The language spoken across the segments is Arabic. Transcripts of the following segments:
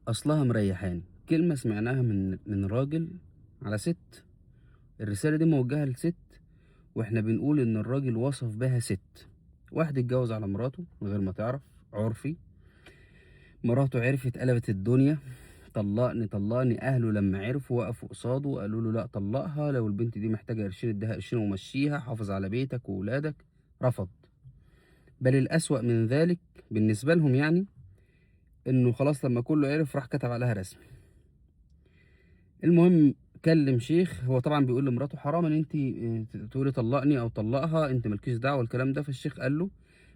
اصلها مريحاني. كلمة سمعناها من راجل على ست. الرسالة دي موجهة لست، واحنا بنقول ان الراجل وصف بها ست. واحد اتجوز على مراته من غير ما تعرف، عرفي. مراته عرفت، قلبت الدنيا، طلقني طلقني. اهله لما عرفوا وقفوا قصاده وقالوا له لا طلقها، لو البنت دي محتاجه قرشين اديها قرشين ومشيها، حافظ على بيتك وولادك. رفض. بل الاسوأ من ذلك بالنسبه لهم يعني، انه خلاص لما كله عرف راح كتب عليها رسمي. المهم كلم شيخ، هو طبعا بيقول لمراته حرام ان انت تقولي طلقني او طلقها، انت مالكيش دعوه الكلام ده. فالشيخ قال له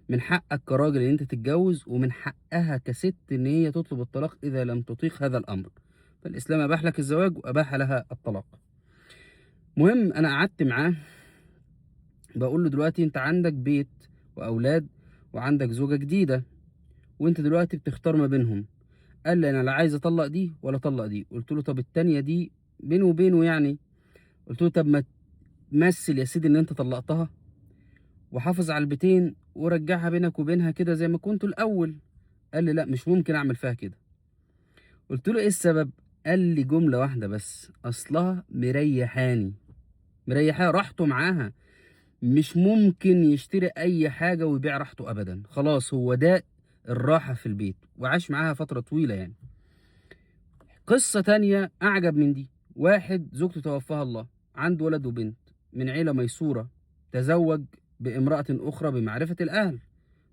من حقك كراجل ان انت تتجوز، ومن حقها كست ان هي تطلب الطلاق اذا لم تطيق هذا الامر. فالاسلام اباح لك الزواج واباح لها الطلاق. مهم انا قعدت معاه بقول له دلوقتي انت عندك بيت واولاد وعندك زوجه جديده، وانت دلوقتي بتختار ما بينهم. قال لي انا لا عايز اطلق دي ولا اطلق دي. قلت له طب التانيه دي بينه وبينه يعني. قلت له طب ما تمثل يا سيدي ان انت طلقتها، وحافظ على البيتين ورجعها بينك وبينها كده زي ما كنتوا الاول. قال لي لا مش ممكن اعمل فيها كده. قلت له ايه السبب؟ قال لي جمله واحده بس، اصلها مريحاني. مريحاه، راحته معاها. مش ممكن يشتري اي حاجه ويبيع راحته ابدا، خلاص هو ده الراحه في البيت، وعاش معاها فتره طويله يعني. قصه تانية اعجب من دي. واحد زوجته توفاها الله، عنده ولد وبنت من عيله ميسوره، تزوج بامراه اخرى بمعرفه الاهل،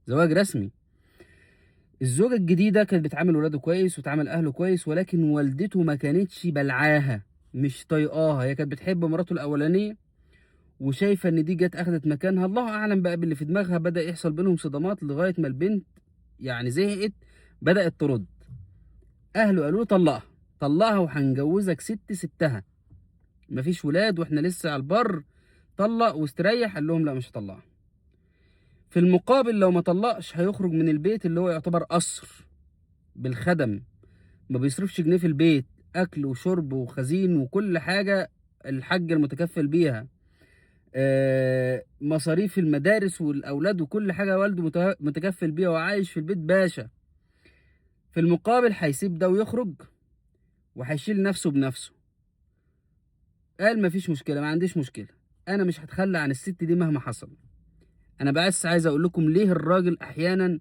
زواج رسمي. الزوجة الجديدة كانت بتعامل ولاده كويس وتعامل أهله كويس، ولكن والدته ما كانتش بلعاها، مش طايقاها. هي كانت بتحب مراته الأولانية وشايفة إن دي جت أخدت مكانها. الله أعلم بقى باللي في دماغها. بدأ يحصل بينهم صدامات لغاية ما البنت يعني زهقت، بدأت ترد. أهله قالوا له طلقها، طلقها وهنجوزك ستها، مفيش ولاد واحنا لسه على البر، طلق واستريح. قال لهم لا مش هطلقها. في المقابل لو ما طلقش هيخرج من البيت اللي هو يعتبر قصر بالخدم، ما بيصرفش جنيه في البيت، اكل وشرب وخزين وكل حاجه الحاج المتكفل بيها، مصاريف المدارس والاولاد وكل حاجه والده متكفل بيها، وعايش في البيت باشا. في المقابل هيسيب ده ويخرج وهيشيل نفسه بنفسه. قال مفيش مشكله، ما عنديش مشكله، انا مش هتخلى عن الست دي مهما حصل. انا بس عايز اقول لكم ليه الراجل احيانا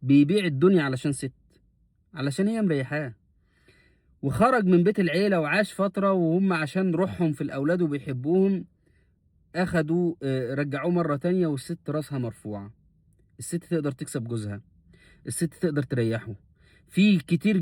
بيبيع الدنيا علشان ست، علشان هي مريحاه. وخرج من بيت العيلة وعاش فترة، وهم عشان روحهم في الأولاد وبيحبوهم أخدوا رجعوه مرة تانية. والست راسها مرفوعة. الست تقدر تكسب جوزها، الست تقدر تريحه في كتير.